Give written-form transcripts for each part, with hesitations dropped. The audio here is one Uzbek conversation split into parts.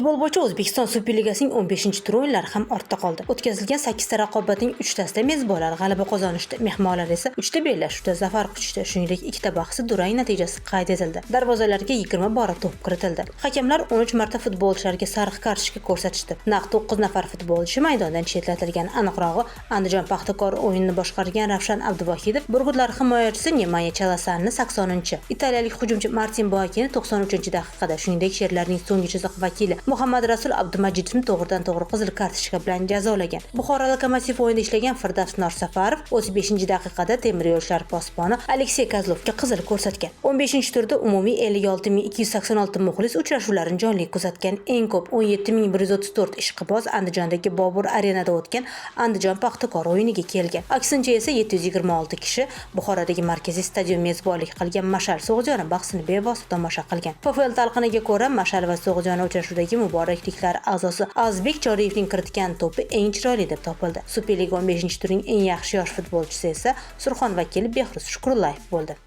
Futbol bo'yicha O'zbekiston Superligasining 15-tur o'yinlari ham ortda qoldi. O'tkazilgan 8 ta raqobatning 3 tasida mezbonlar g'alaba qozonishdi. Mehmonlar esa 3 ta bellashuvda zafar quchdi. Shuningdek, 2 ta bahsli durang natijasi qayd etildi. Darvozalarga 20 bora to'p kiritildi. Hakamlar 13 marta futbolchilarga sariq kartochka ko'rsatishdi. Naq 9 nafar futbolchi maydondan chetlatilgan. Aniqrog'i, Andijon Paxtakor o'yinini boshqargan Ravshan Abduvahidov Burgutlar himoyachisi Nemanja Chalasanni 80-chi, italiyalik hujumchi Martin Boakini 93-daqiqada, shuningdek sherlarning so'nggi chiziq vakili Muhammad Rasul Abdumajidovni to'g'ridan-to'g'ri qizil kartochka bilan jazolagan. Buxoro Lokomotiv o'yinida ishlagan Firdavs Norsafarov 35-daqiqada temir yo'lchilar posboni Aleksey Kozlovga qizil ko'rsatgan. 15-turda umumiy 56286 muxlis uchrashuvlarini jonli kuzatgan. Eng ko'p 17134 ishqiboz Andijondagi Bobur Arenada o'tgan Andijon Paxtakor o'yiniga kelgan. Aksincha esa 726 kishi Buxorodagi markaziy stadion mezbonlik qilgan Mashal So'g'joni bahsini bevosita tomosha qilgan. PFL talqiniga ko'ra Mashal va So'g'joni uchrashuvdagi muborakliklar a'zosi Azbek Choriyevning kiritgan to'pi eng chiroyli deb topildi. Superliga 15-turining eng yaxshi yosh futbolchisi esa Surxon vakili Behruz Shukurllayev bo'ldi.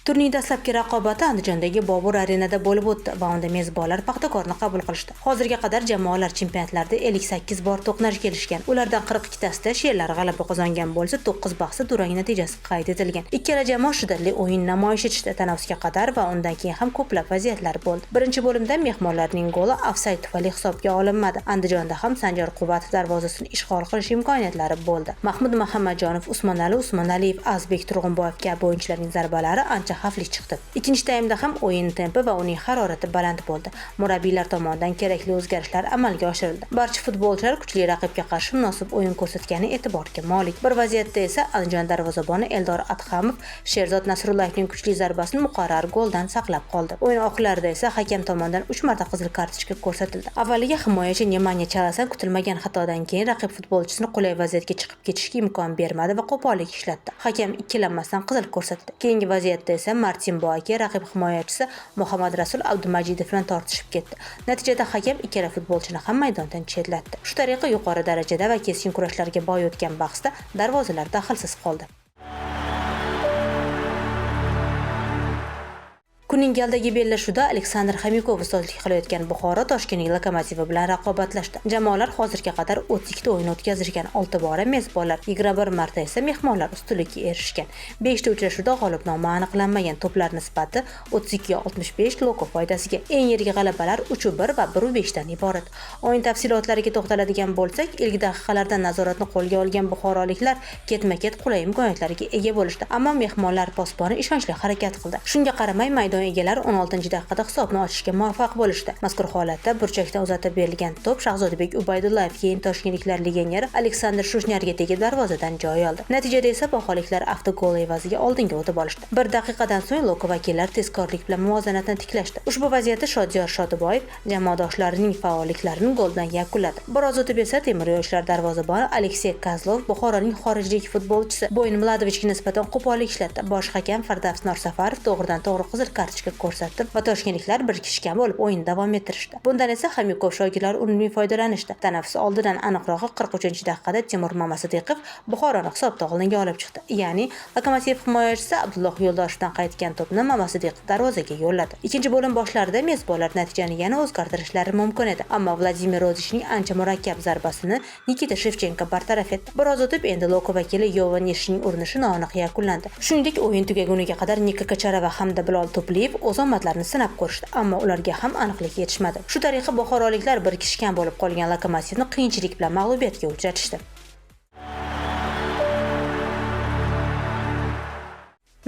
Turning dastlabki raqobati Andijondagi Bobur Arenada bo'lib o'tdi va unda mezbonlar Paxtakorni qabul qilishdi. Hozirga qadar jamoalar chempionatlarda 58 bor to'qnash kelishgan. Ulardan 42 tasida sherlar g'alaba qozongan bo'lsa, 9 bahsda durang natijasi qayd etilgan. Ikkala jamoa shiddatli o'yin namoyish etishdi. Tanaffusga qadar va undan keyin ham ko'plab vaziyatlar bo'ldi. Birinchi bo'limda mehmonlarning goli ofsayd tufayli hisobga olinmadi. Andijonda ham Sanjar Quvvatov darvozasini ishg'ol qilish imkoniyatlari bo'ldi. Mahmud Muhammadjonov, Usmonaliyev, Azbek Turg'unboyev kabi o'yinchilarning zarbalari ancha xavfli chiqdi. Ikkinchi taymda ham o'yin tempi va uning harorati baland bo'ldi. Murabbiylar tomonidan kerakli o'zgarishlar amalga oshirildi. Barcha futbolchilar kuchli raqibga qarshi munosib o'yin ko'rsatgani e'tiborga molik. Bir vaziyatda esa Andijon darvozaboni Eldor Adhamov Sherzod Nasrullayevning kuchli zarbasini muqarrar goldan saqlab qoldi. O'yin oxirlarida esa hakam tomonidan 3 marta qizil kartochka ko'rsatildi. Avvaliga himoyachi Nemanja Chalasan kutilmagan xatodan keyin raqib futbolchisini qulay vaziyatga chiqib ketishga imkon bermadi va qo'pollik ishlatdi. Hakam ikkilanmasdan qizil ko'rsatdi. Keyingi vaziyatda esa Martin Boaki raqib himoyachisi Muhammad Rasul Abdumajidov bilan tortishib ketdi. Natijada hakam ikkala futbolchini ham maydondan chetlatdi. Shu tariqa yuqori darajada va keskin kurashlarga boy o'tgan bahsda darvozalar daxlsiz qoldi. Kunning galdagi bellashuvda Aleksandr Xomikov ustozlik qilayotgan Buxoro Toshkentning Lokomotivi bilan raqobatlashdi. Jamoalar hozirga qadar 32 ta o'yin o'tkazishgan, 6 bora mezbonlar, 21 marta esa mehmonlar ustunlikka erishgan. 5 ta uchrashuvda g'olibnoma aniqlanmagan, to'plar nisbati 32-65 Loko foydasiga. Eng yirik g'alabalar 3-1 va 1-5 dan iborat. O'yin tafsilotlariga to'xtaladigan bo'lsak, ilk daqiqalarda nazoratni qo'lga olgan buxoroliklar ketma-ket qulay imkoniyatlarga ega bo'lishdi, ammo mehmonlar posboni ishonchli harakat qildi. Shunga qaramay maydon egalari 16-daqiqada hisobni ochishga muvaffaq bo'lishdi. Mazkur holatda burchakdan uzatib berilgan to'p Shahzodbek Ubaydullayev keyin toshkentliklar legioneri Aleksandr Shushnyarga tegib darvozadan joy oldi. Natijada esa baholiklar avtogol evaziga oldinga o'tib olishdi. 1 daqiqadan so'ng Loko vakillar tezkorlik bilan muvozanatni tiklashdi. Ushbu vaziyatda Shodiyor Shodiboyev jamoadoshlarining faolliklarini goldan yakunladi. Biroz o'tib esa temir yo'lchilar darvozaboni Aleksey Kozlov Buxoroning xorijlik futbolchisi Boyn Mladovichga nisbatan qo'pollik ishlatdi. Bosh hakam Firdavs Norsafarov to'g'ridan-to'g'ri qizil kartochka ko'rsatdi va toshkentliklar bir kishgan bo'lib o'yin davom ettirishdi. Bundan esa Xomikov shogirdlari unumli foydalanishdi. Tanaffus oldidan aniqrog'i 43-daqiqada Timur Mamasidiqov Buxoroni hisobda oldinga olib chiqdi. Ya'ni Lokomotiv himoyachisi Abdulloh Yo'ldoshevdan qaytgan to'pni Mamasidiqov darvozaga yo'lladi. Ikkinchi bo'lim boshlarida mezbonlar natijani yana o'zgartirishlari mumkin edi, ammo Vladimir Rozichning ancha murakkab zarbasini Nikita Shevchenko bartaraf etdi. Biroz o'tib endi Loko vakili Yovanishning urinishi noaniq yakunlandi. Shuningdek, o'yin tugaguniga qadar Nika Kacharova hamda Bilol To'pliyev o'z omadlarini sinab ko'rishdi, ammo ularga ham aniqlik yetishmadi. Shu tariqa buxoroliklar bir kishgan bo'lib qolgan Lokomotivni qiyinchilik bilan mag'lubiyatga uchratishdi.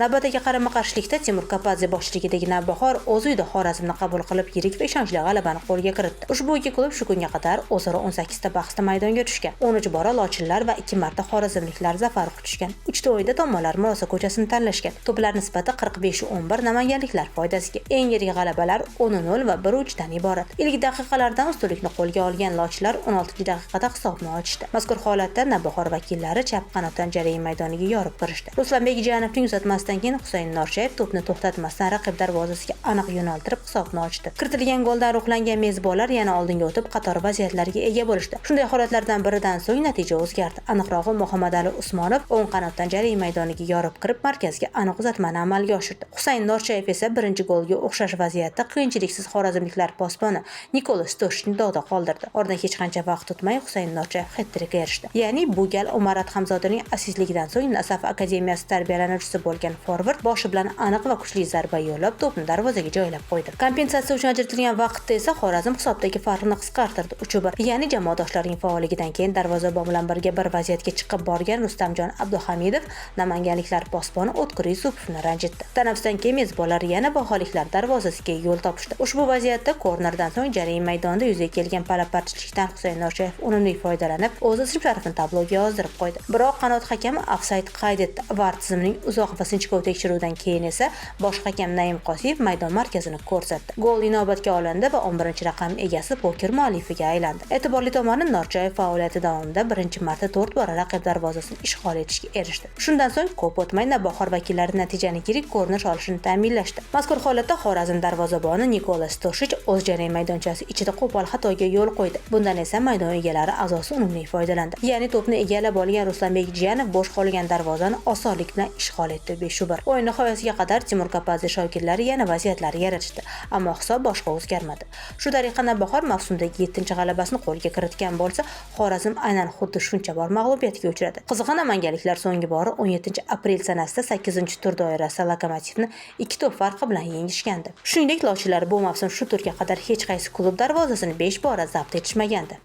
Navbatdagi qarama-qarshilikda Timur Kapadze boshchiligidagi Navbahor o'z uyida Xorazmni qabul qilib yirik va ishonchli g'alabani qo'lga kiritdi. Ushbu ikki klub shu kunga qadar o'zaro 18 ta bahsda maydonga tushgan. 13 bora lochinlar va 2 marta xorazmliklar zafar quchishgan. 3 ta o'yinda tomonlar murosa ko'chasini tanlashgan. To'plar nisbati 45-11 namanganliklar foydasiga. Eng yirik g'alabalar 10-0 va 1-3 dan iborat. Ilk daqiqalardan ustunlikni qo'lga olgan lochinlar 16-daqiqada hisobni ochdi. Mazkur holatda Navbahor vakillari chap qanotdan jarima maydoniga yorib kirishdi. Ruslanbek Janovning uzatmasi uzatmasdan keyin Husayn Norchayev to'pni to'xtatmasdan raqib darvozasiga aniq yo'naltirib hisobni ochdi. Kiritilgan goldan ruhlangan mezbonlar yana oldinga o'tib qator vaziyatlarga ega bo'lishdi. Shunday holatlardan biridan so'ng natija o'zgardi. Aniqrog'i Muhammadali Usmonov o'ng qanotdan jarima maydoniga yorib kirib markazga aniq uzatmani amalga oshirdi. Husayn Norchayev esa birinchi golga o'xshash vaziyatda qiyinchiliksiz xorazmliklar posboni Nikola Stoshni dog'da qoldirdi. Oradan hech qancha vaqt o'tmay Husayn Norchayev hat-trikka erishdi. Ya'ni bu gal Umar Adhamzodaning asistligidan so'ng Nasaf akademiyasi tarbiyalanuvchisi bo'lgan forvard boshi bilan aniq va kuchli zarba yo'llab to'pni darvozaga joylab qo'ydi. Kompensatsiya uchun ajratilgan vaqtda esa Xorazm hisobdagi farqni qisqartirdi. 3-1. Ya'ni jamoadoshlarining faolligidan keyin darvozabon bilan birga bir vaziyatga chiqib borgan Rustamjon Abduhamidov namanganliklar posboni O'tkir Yusupovni ranjitdi. Tanaffusdan keyin mezbonlar yana baholiklar darvozasiga yo'l topishdi. Ushbu vaziyatda kornerdan so'ng jarima maydonida yuzaga kelgan pala-partilikdan Husayn Norchayev unumli foydalanib, o'z ism-sharifini tabloga yozdirib qo'ydi. Biroq qanot hakami ofsayd qayd etdi. VAR tizimining uzoq va sinchkov tekshiruvidan keyin esa bosh hakam Naim Qosiyev maydon markazini ko'rsatdi. Gol inobatga olindi va 11-raqam egasi poker muallifiga aylandi. E'tiborli tomoni Norchayev faoliyati davomida birinchi marta 4 bora raqib darvozasini ishg'ol etishga erishdi. Shundan so'ng ko'p o'tmay Navbahor vakillari natijani yirik ko'rinish olishini ta'minlashdi. Mazkur holatda Xorazm darvozaboni Nikola Stoshich o'z jarima maydonchasi ichida qo'pol xatoga yo'l qo'ydi. Bundan esa maydon egalari a'zosi unumli foydalandi. Ya'ni to'pni egallab olgan Ruslanbek Jiyanov bo'sh qolgan darvozani osonlik bilan ishg'ol etdi. 5-1. O'yin nihoyasiga qadar Timur Kapadze shogirdlari yana vaziyatlar yaratishdi, ammo hisob boshqa o'zgarmadi. Shu tariqa Navbahor mavsumdagi 7-g'alabasini qo'lga kiritgan bo'lsa, Xorazm aynan xuddi shuncha bor mag'lubiyatga uchradi. Qizig'i namanganliklar so'nggi bori 17-aprel sanasida 8-tur doirasida Lokomotivni 2 to'p farqi bilan yengishgandi. Shuningdek, lochilar bu mavsum shu turga qadar hech qaysi klub darvozasini 5 bora zabt etishmagandi.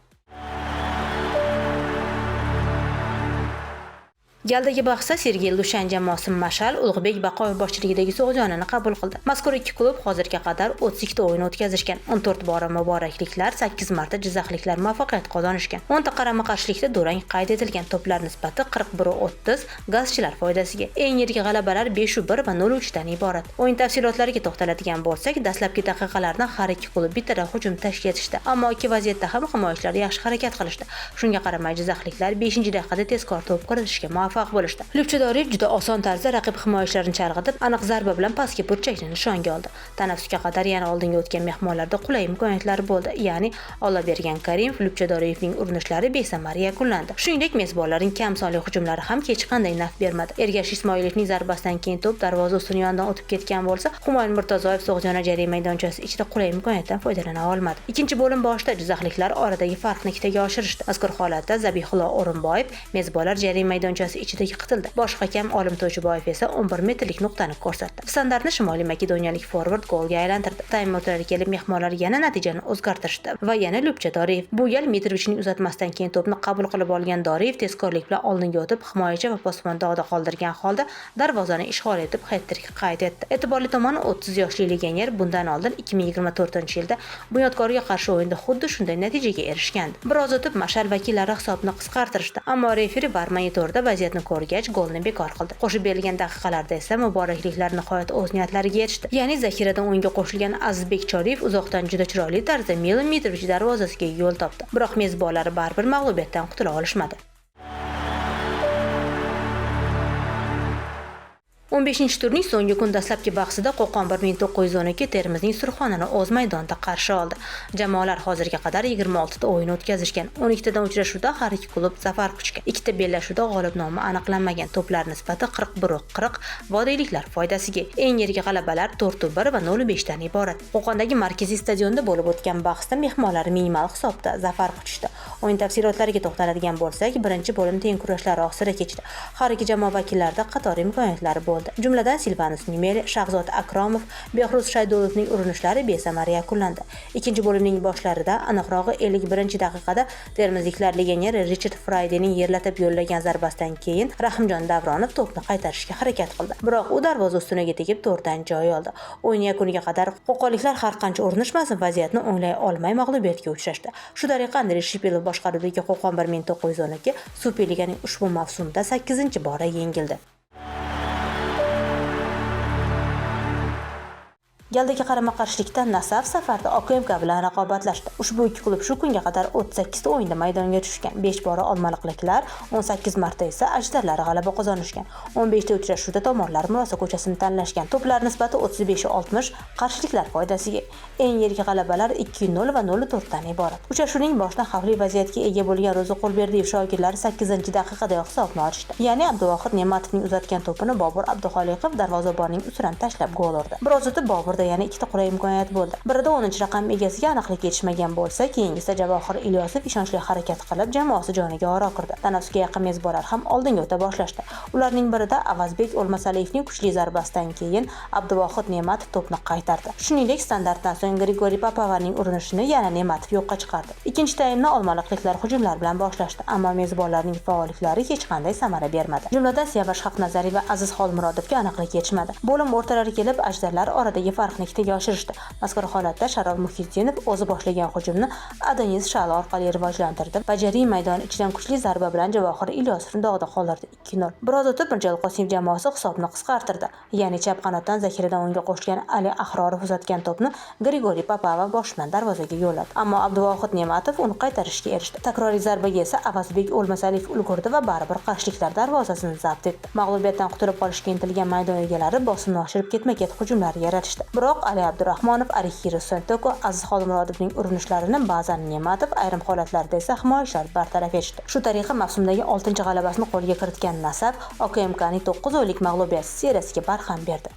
Galdagi bahsda Sergey Lushan jamoasi Mashal Ulug'bek Baqoyev boshchiligidagi so'g'jonini qabul qildi. Mazkur ikki klub hozirga qadar 32 ta o'yin o'tkazishgan. 14 bora muborakliklar, 8 marta jizzaxliklar muvaffaqiyat qozonishgan. 10 ta qarama-qarshilikda durang qayd etilgan. To'plar nisbati 41-30 gazchilar foydasiga. Eng yirik g'alabalar 5-1 va 0-3 dan iborat. O'yin tafsilotlariga to'xtaladigan bo'lsak, dastlabki daqiqalarda har ikki klub bitta hujum tashkil etishdi, ammo ikki vaziyatda ham himoyachilar yaxshi harakat qilishdi. Shunga qaramay jizzaxliklar 5-daqiqada tezkor to'p kiritishga muvaffaq bo'lishdi. Lyubchadoriyev juda oson tarzda raqib himoyachilarini chalg'itib, aniq zarba bilan pastga burchakni nishonga oldi. Tanaffusga qadar yana oldinga o'tgan mehmonlarda qulay imkoniyatlar bo'ldi. Ya'ni Olabergan Karimov, Lyubchadoriyevning urinishlari besamar yakunlandi. Shuningdek, mezbonlarning kam sonli hujumlari ham hech qanday naf bermadi. Ergash Ismoilovning zarbasidan keyin to'p darvoza ustuni yonidan o'tib ketgan bo'lsa, Humoyun Murtazoyev so'g'jona jarima maydonchasi ichida qulay imkoniyatdan foydalana olmadi. Ikkinchi bo'lim boshida jizzaxliklar oradagi farqni 2 taga oshirishdi. Mazkur holatda Zabihullo O'rinboyev mezbonlar jarima maydonchasi ichida yiqitildi. Bosh hakam Olim To'jiboyev esa 11 metrlik nuqtani ko'rsatdi. Standartni Shimoliy Makedoniyalik forvard golga aylantirdi. Taym o'rtalariga kelib mehmonlar yana natijani o'zgartirishdi va yana Lyubchadoriyev. Bu gal Mitrovichning uzatmasidan keyin to'pni qabul qilib olgan Doriyev tezkorlik bilan oldinga o'tib, himoyachi va posbonni dog'da qoldirgan holda darvozani ishg'ol etib hat-trik qayd etdi. E'tiborli tomoni 30 yoshli legioner bundan oldin 2024-yilda Bunyodkorga qarshi o'yinda xuddi shunday natijaga erishgandi. Biroz o'tib Mashal vakillari hisobni qisqartirishdi, ammo referi VAR monitorida vaziyatni ko'rgach golni bekor qildi. Qo'shib berilgan daqiqalarda esa muborakliklar nihoyat o'z niyatlariga yetishdi. Ya'ni zaxiradan o'yinga qo'shilgan Azizbek Choriyev uzoqdan juda chiroyli tarzda Milan Mitrovich darvozasiga yo'l topdi. Biroq mezbonlar baribir mag'lubiyatdan qutula olishmadi. 15-turning so'nggi kun dastlabki bahsida Qo'qon 1912 Termizning Surxonini o'z maydonida qarshi oldi. Jamoalar hozirga qadar 26 ta o'yin o'tkazishgan. 12 tadan uchrashuvda har ikki klub zafar quchgan. 2 ta bellashuvda g'olib nomi aniqlanmagan. To'plar nisbati 41-40 vodiyliklar foydasiga. Eng yirik g'alabalar 4-1 va 0-5 dan iborat. Qo'qondagi markaziy stadionda bo'lib o'tgan bahsda mehmonlar minimal hisobda zafar quchdi. O'yin tafsilotlariga to'xtaladigan bo'lsak, birinchi bo'lim teng kurashlar ostida kechdi. Har ikki jamoa vakillarida qator imkoniyatlari bo'ldi. Jumladan Silvanus Nimeli, Shahzod Akromov, Behruz Shaydolovning urinishlari besamar yakunlandi. Ikkinchi bo'limning boshlarida, aniqrog'i 51-daqiqada termizliklar legioneri Richard Fraydening yerlatib yo'llagan zarbasidan keyin Rahimjon Davronov to'pni qaytarishga harakat qildi. Biroq u darvoza ustuniga tegib to'rtdan joy oldi. O'yin yakuniga qadar qo'qonliklar har qancha urinishmasin vaziyatni o'nglay olmay mag'lubiyatga uchrashdi. Shu tariqa Andrey Shipilov boshqaruvidagi Qo'qon 1912 Superliganing ushbu mavsumda 8-bora yengildi. Galdagi qarama-qarshilikda Nasaf safarda OKMK bilan raqobatlashdi. Ushbu ikki klub shu kunga qadar 38 ta o'yinda maydonga tushgan. 5 bora olmaliqliklar, 18 marta esa ajdarlar g'alaba qozonishgan. 15 ta uchrashuvda tomonlar murosa ko'chasini tanlashgan. To'plar nisbati 35-60 qarshiliklar foydasiga. Eng yirik g'alabalar 2-0 va 0-4 dan iborat. Uchrashuvning boshida xavfli vaziyatga ega bo'lgan Ro'zi Qo'lberdiyev shogirdlari 8-daqiqada hisobni ochdi. Ya'ni Abduvohid Ne'matovning uzatgan to'pini Bobur Abduxoliqov darvozabonning ustidan tashlab gol urdi. Biroz o'tib Boburda yana ikkita qulay imkoniyat bo'ldi. Birida 10-raqam egasiga aniqlik yetishmagan bo'lsa, keyingisida Javohir Ilyosov ishonchli harakat qilib jamoasi joniga oro kirdi. Tanaffusga yaqin mezbonlar ham oldinga o'ta boshlashdi. Ularning birida Avazbek O'lmasaliyevning kuchli zarbasidan keyin Abduvohid Ne'matov to'pni qaytardi. Shuningdek, standartdan so'ng Grigoriy Papavaning urinishini yana Ne'matov yo'qqa chiqardi. Ikkinchi taymni olmaliqliklar hujumlar bilan boshlashdi, ammo mezbonlarning faolliklari hech qanday samara bermadi. Jumladan Siyobash Haqnazariy va Aziz Xolmurodovga aniqlik yetishmadi. Bo'lim o'rtalari kelib, ajdarlar oradagi farqni ikkitaga oshirishdi. Mazkur holatda Sharof Muhiddinov o'zi boshlagan hujumni Adonis Shalo orqali rivojlantirdi va jarima maydoni ichidan kuchli zarba bilan Javohir Ilyosovni dog'da qoldirdi. 2-0. Biroz o'tib Mirjal Qosimov jamoasi hisobni qisqartirdi. Ya'ni chap qanotdan zaxiradan o'ngga qo'shilgan Ali Ahrorov uzatgan to'pni Grigoriy Papava boshman darvozaga yo'lladi. Ammo Abduvohid Ne'matov uni qaytarishga erishdi. Takroriy zarbaga esa Avazbek O'lmasaliyev ulgurdi va baribir qarshiliklar darvozasini zabt etdi. Mag'lubiyatdan qutulib qolishga intilgan maydon egalari bosimni oshirib ketma-ket hujumlar yaratishdi. Biroq Ali Abdurahmonov, Arixiro Santoko, Aziz Xolmurodovning urinishlarini ba'zan Ne'matov, ayrim holatlarda esa himoyachilar bartaraf etishdi. Shu tariqa mavsumdagi 6-g'alabasini qo'lga kiritgan Nasaf OKMKning 9 o'yinlik mag'lubiyatsiz seriyasiga barham berdi.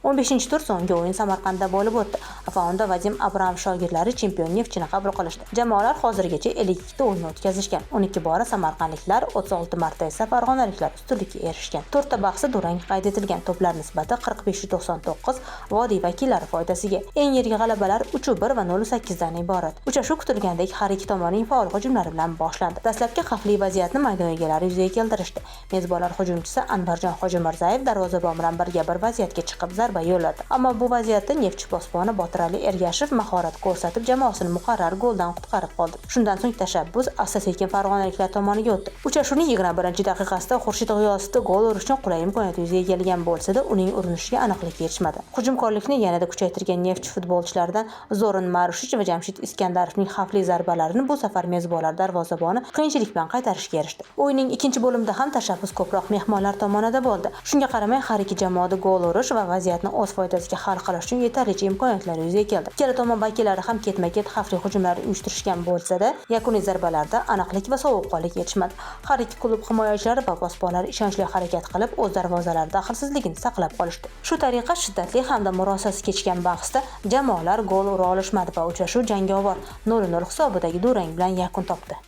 15-tur so'nggi o'yin Samarqandda bo'lib o'tdi. Afonda Vadim Abramov shogirdlari chempion Neftchini qabul qilishdi. Jamoalar hozirgacha 52 ta o'yin o'tkazishgan. 12 bora samarqandliklar, 36 marta esa farg'onaliklar ustunlikka erishgan. 4 ta bahsda durang qayd etilgan. To'plar nisbati 45-99 vodiy vakillari foydasiga. Eng yirik g'alabalar 3-1 va 0-8 dan iborat. Uchrashuv kutilgandek har ikki tomonning faol hujumlari bilan boshlandi. Dastlabki xavfli vaziyatni maydon egalari yuzaga keltirishdi. Mezbonlar hujumchisi Anvarjon Hojimirzayev darvozabon bilan birga-bir vaziyatga chiqib zarba yo'lladi. Ammo bu vaziyatda Neftchi posboni Botir Ali Ergashev mahorat ko'rsatib jamoasini muqarrar goldan qutqarib qoldi. Shundan so'ng tashabbus asta-sekin farg'onaliklar tomoniga o'tdi. Uchrashuvning 21-daqiqasida Xurshid G'iyosovda gol urishning qulay imkoniyati yuzaga kelgan bo'lsa-da, uning urinishiga aniqlik yetishmadi. Hujumkorlikni yanada kuchaytirgan Neftchi futbolchilaridan Zorin Marushich va Jamshid Iskandarovning xavfli zarbalarini bu safar mezbonlar darvozaboni qiyinchilik bilan qaytarishga erishdi. O'yinning ikkinchi bo'limida ham tashabbus ko'proq mehmonlar tomonida bo'ldi. Shunga qaramay har ikki jamoada gol urish va vaziyatni o'z foydasiga hal qilish uchun yetarlicha imkoniyatlar yuzaga keldi. Ikkala tomon vakillari ham ketma-ket xavfli hujumlar uyushtirishgan bo'lsa-da, yakuniy zarbalarda aniqlik va sovuqqonlik yetishmadi. Har ikki klub himoyachilari va posbonlari ishonchli harakat qilib, o'z darvozalarida daxlsizligini saqlab qolishdi. Shu tariqa shiddatli hamda murosasiz kechgan bahsda jamoalar gol ura olishmadi va uchrashuv jangovar 0-0 hisobidagi durang bilan yakun topdi.